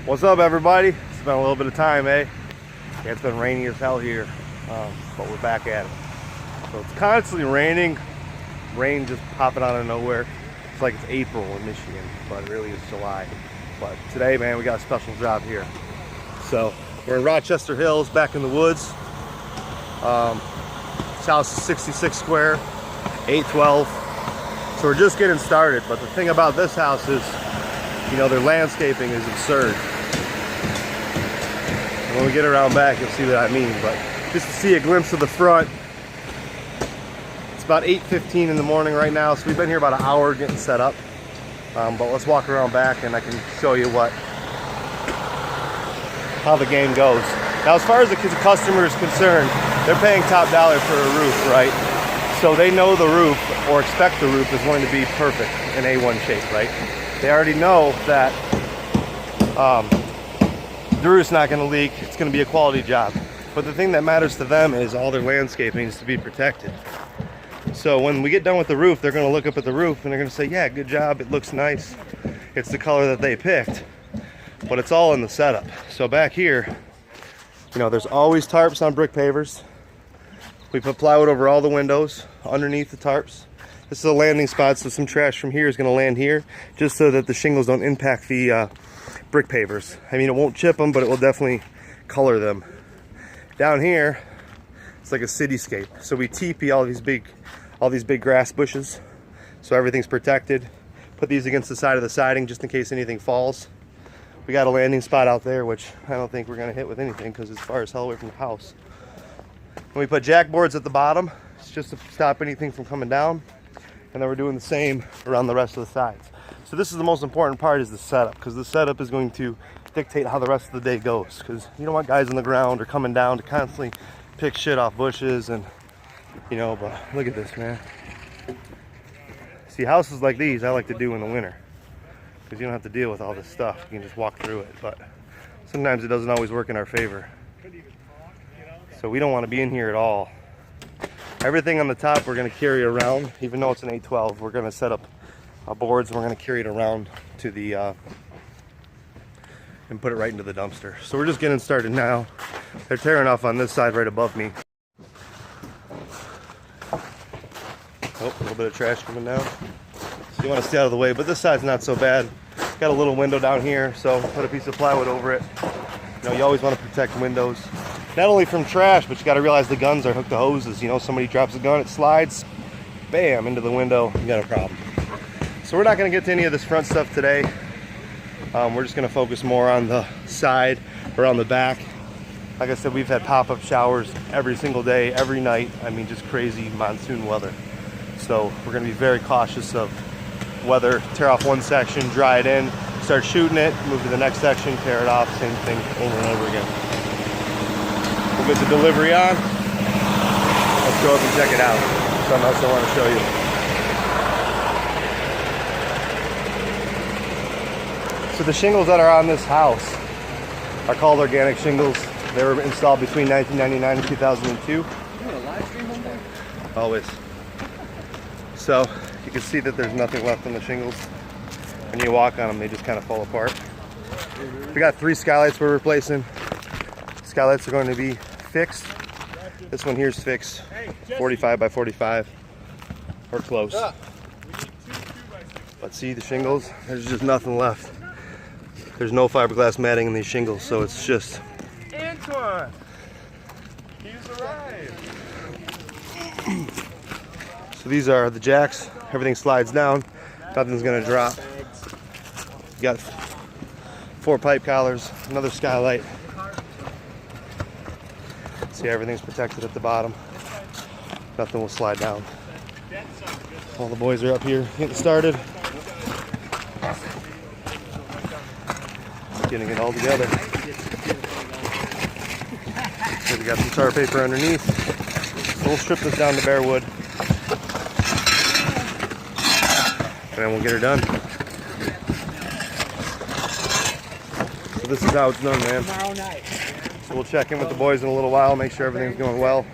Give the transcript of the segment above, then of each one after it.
What's up, everybody? It's been a little bit of time, eh? Yeah, it's been rainy as hell here, but we're back at it. So it's constantly raining, rain just popping out of nowhere. It's like it's April in Michigan, but it really is July. But today, man, we got a special job here. So we're in Rochester Hills, back in the woods. This house is 66 square, 812. So we're just getting started, but the thing about this house is, you know, their landscaping is absurd. And when we get around back, you'll see what I mean. But just to see a glimpse of the front, it's about 8:15 in the morning right now, so we've been here about an hour getting set up. But let's walk around back and I can show you how the game goes. Now, as far as the customer is concerned, they're paying top dollar for a roof, right? So they know the roof, or expect the roof, is going to be perfect in A1 shape, right? They already know that the roof's not going to leak. It's going to be a quality job. But the thing that matters to them is all their landscaping is to be protected. So when we get done with the roof, they're going to look up at the roof and they're going to say, yeah, good job, it looks nice. It's the color that they picked. But it's all in the setup. So back here, you know, there's always tarps on brick pavers. We put plywood over all the windows, underneath the tarps. This is a landing spot, so some trash from here is going to land here, just so that the shingles don't impact the brick pavers. I mean, it won't chip them, but it will definitely color them. Down here, it's like a cityscape. So we teepee all these big grass bushes, so everything's protected. Put these against the side of the siding just in case anything falls. We got a landing spot out there, which I don't think we're going to hit with anything because it's far as hell away from the house. And we put jackboards at the bottom, it's just to stop anything from coming down. And then we're doing the same around the rest of the sides. So this is the most important part, is the setup, because the setup is going to dictate how the rest of the day goes. Because you don't want guys on the ground or coming down to constantly pick shit off bushes and, you know, but look at this, man. See, houses like these I like to do in the winter, because you don't have to deal with all this stuff. You can just walk through it, but sometimes it doesn't always work in our favor. So we don't want to be in here at all. Everything on the top we're going to carry around, even though it's an 812. We're going to set up boards and we're going to carry it around to the and put it right into the dumpster. So we're just getting started now. They're tearing off on this side right above me. Oh, a little bit of trash coming down. So you want to stay out of the way, but this side's not so bad. Got a little window down here, so put a piece of plywood over it. You know, you always want to protect windows. Not only from trash, but you got to realize the guns are hooked to hoses. You know, somebody drops a gun, it slides, bam, into the window, you got a problem. So we're not going to get to any of this front stuff today. We're just going to focus more on the side or on the back. Like I said, we've had pop-up showers every single day, every night. I mean, just crazy monsoon weather. So we're going to be very cautious of weather. Tear off one section, dry it in, start shooting it, move to the next section, tear it off, same thing over and over again. We'll get the delivery on. Let's go up and check it out. Something else I want to show you. So the shingles that are on this house are called organic shingles. They were installed between 1999 and 2002. You want a live stream on there? Always. So you can see that there's nothing left on the shingles. When you walk on them, they just kind of fall apart. We got 3 skylights we're replacing. Skylights are going to be fixed. This one here is fixed, 45 by 45, or close. But see the shingles, there's just nothing left. There's no fiberglass matting in these shingles, so it's just... Antoine! He's arrived! So these are the jacks. Everything slides down. Nothing's gonna drop. You got 4 pipe collars, another skylight. See, everything's protected at the bottom. Nothing will slide down. All the boys are up here getting started. Getting it all together. So we got some tar paper underneath. So we'll strip this down to bare wood. And then we'll get her done. So this is how it's done, man. Tomorrow night. So we'll check in with the boys in a little while, make sure everything's going well.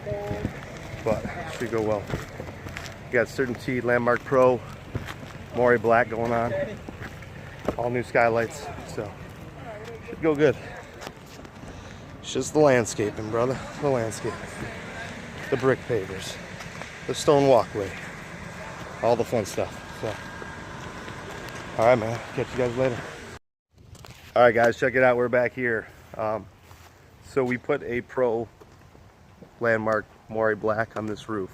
But it should go well. We got Certianteed Landmark Pro, Maury Black going on. All new skylights. So Should go good. It's just the landscaping, brother. The landscaping. The brick pavers. The stone walkway. All the fun stuff. So, all right, man. Catch you guys later. All right, guys. Check it out. We're back here. So we put a Pro Landmark Mori Black on this roof.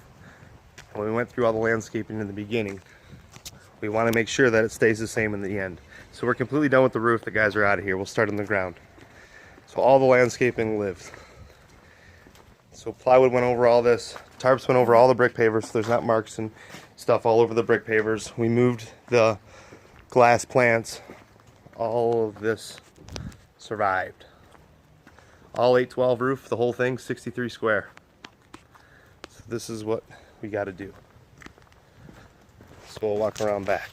When we went through all the landscaping in the beginning, we want to make sure that it stays the same in the end. So we're completely done with the roof. The guys are out of here. We'll start on the ground. So all the landscaping lived. So plywood went over all this. Tarps went over all the brick pavers, so there's not marks and stuff all over the brick pavers. We moved the glass plants. All of this survived. All 812 roof, the whole thing, 63 square. So this is what we got to do. So we'll walk around back.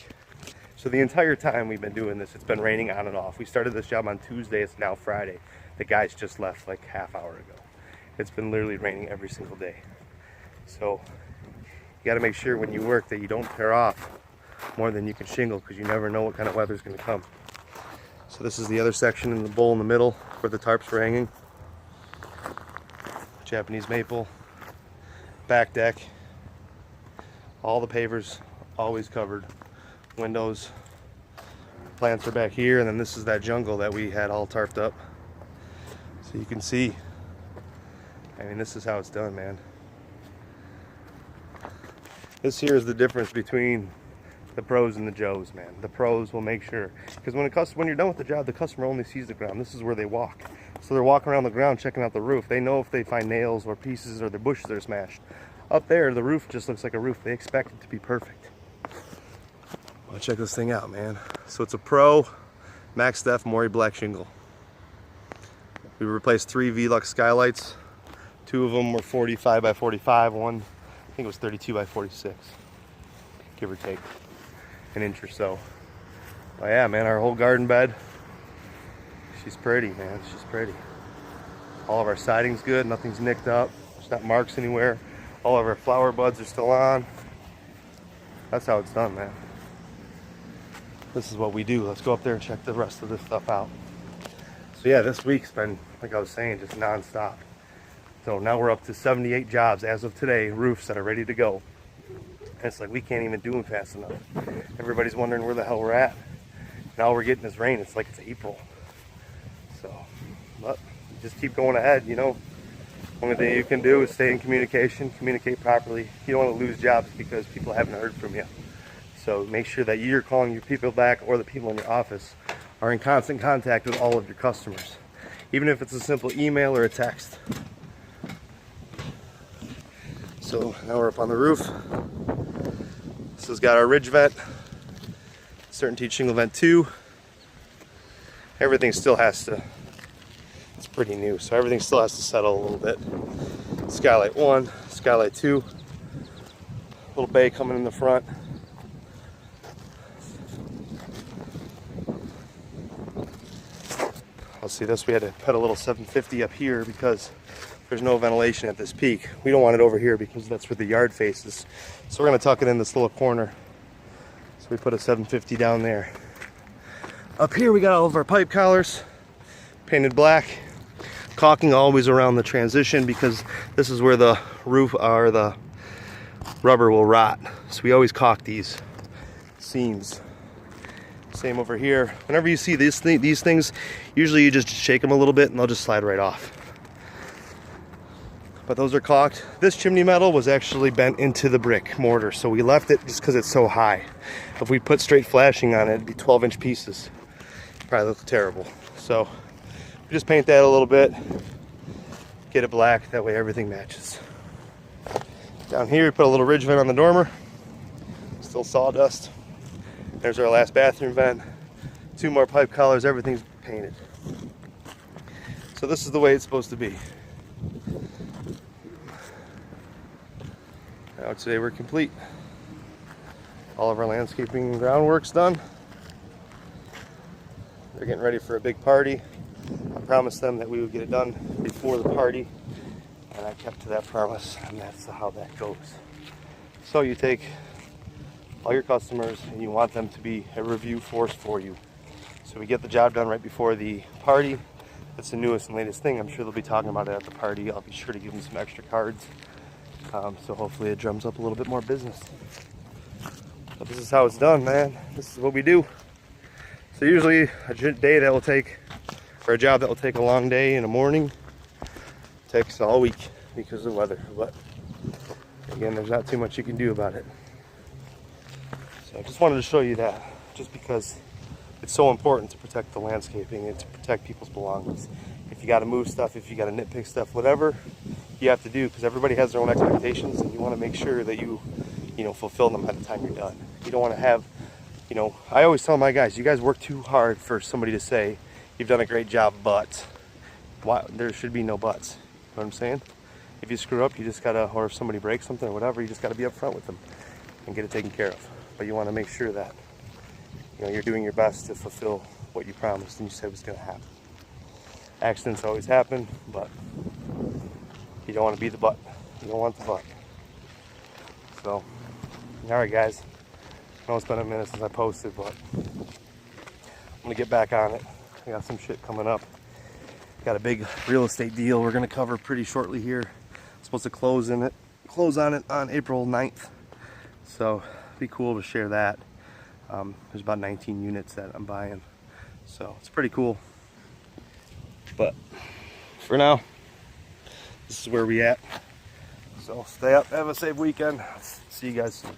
So the entire time we've been doing this, it's been raining on and off. We started this job on Tuesday, it's now Friday. The guys just left like half hour ago. It's been literally raining every single day. So you got to make sure when you work that you don't tear off more than you can shingle, because you never know what kind of weather's going to come. So this is the other section in the bowl in the middle where the tarps were hanging. Japanese maple, back deck, all the pavers always covered, windows, plants are back here, and then this is that jungle that we had all tarped up. So you can see, I mean, this is how it's done, man. This here is the difference between the pros and the Joes, man. The pros will make sure, because when you're done with the job, the customer only sees the ground. This is where they walk. So they're walking around the ground checking out the roof. They know if they find nails or pieces or the bushes are smashed. Up there, the roof just looks like a roof. They expect it to be perfect. Well, check this thing out, man. So it's a Pro Max Def Mori Black shingle. We replaced 3 Velux skylights. 2 of them were 45 by 45. One, I think it was 32 by 46, give or take an inch or so. Oh yeah, man, our whole garden bed, she's pretty, man. She's pretty. All of our siding's good. Nothing's nicked up. There's not marks anywhere. All of our flower buds are still on. That's how it's done, man. This is what we do. Let's go up there and check the rest of this stuff out. So yeah, this week's been, like I was saying, just non-stop. So now we're up to 78 jobs as of today, roofs that are ready to go. And it's like we can't even do them fast enough. Everybody's wondering where the hell we're at. And all we're getting is rain. It's like it's April. So, but just keep going ahead, you know. Only thing you can do is stay in communication, communicate properly. You don't want to lose jobs because people haven't heard from you. So make sure that you're calling your people back, or the people in your office are in constant contact with all of your customers. Even if it's a simple email or a text. So now we're up on the roof. This has got our ridge vent, Certianteed shingle vent 2. Everything still has to, it's pretty new, so everything still has to settle a little bit. Skylight 1, skylight 2, little bay coming in the front. I'll see this, we had to put a little 750 up here because there's no ventilation at this peak. We don't want it over here because that's where the yard faces. So we're gonna tuck it in this little corner. So we put a 750 down there. Up here we got all of our pipe collars, painted black. Caulking always around the transition because this is where the roof or the rubber will rot. So we always caulk these seams. Same over here. Whenever you see these things, usually you just shake them a little bit and they'll just slide right off. But those are caulked. This chimney metal was actually bent into the brick mortar, so we left it just because it's so high. If we put straight flashing on it, it'd be 12-inch pieces. Probably look terrible. So we just paint that a little bit, get it black, that way everything matches. Down here we put a little ridge vent on the dormer, still sawdust. There's our last bathroom vent, 2 more pipe collars, everything's painted. So this is the way it's supposed to be. Now today we're complete. All of our landscaping and groundwork's done. They're getting ready for a big party. I promised them that we would get it done before the party, and I kept to that promise, and that's how that goes. So you take all your customers and you want them to be a review force for you. So we get the job done right before the party. That's the newest and latest thing. I'm sure they'll be talking about it at the party. I'll be sure to give them some extra cards. So hopefully it drums up a little bit more business. But this is how it's done, man. This is what we do. So usually a day that will take, or a job that will take a long day in the morning, takes all week because of the weather. But again, there's not too much you can do about it. So I just wanted to show you that, just because it's so important to protect the landscaping and to protect people's belongings. If you got to move stuff, if you got to nitpick stuff, whatever you have to do, because everybody has their own expectations, and you want to make sure that you fulfill them by the time you're done. You don't want to have, I always tell my guys, you guys work too hard for somebody to say you've done a great job, but why? There should be no buts. You know what I'm saying? If you screw up, you just gotta, or if somebody breaks something or whatever, you just gotta be upfront with them and get it taken care of. But you want to make sure that you're doing your best to fulfill what you promised and you said was going to happen. Accidents always happen, but you don't want to be the butt. You don't want the butt. So, alright guys. I know it's been a minute since I posted, but I'm going to get back on it. I got some shit coming up. Got a big real estate deal we're going to cover pretty shortly here. I'm supposed to close on it on April 9th. So, it'd be cool to share that. There's about 19 units that I'm buying, so it's pretty cool. But for now, this is where we at. So stay up, have a safe weekend. See you guys soon.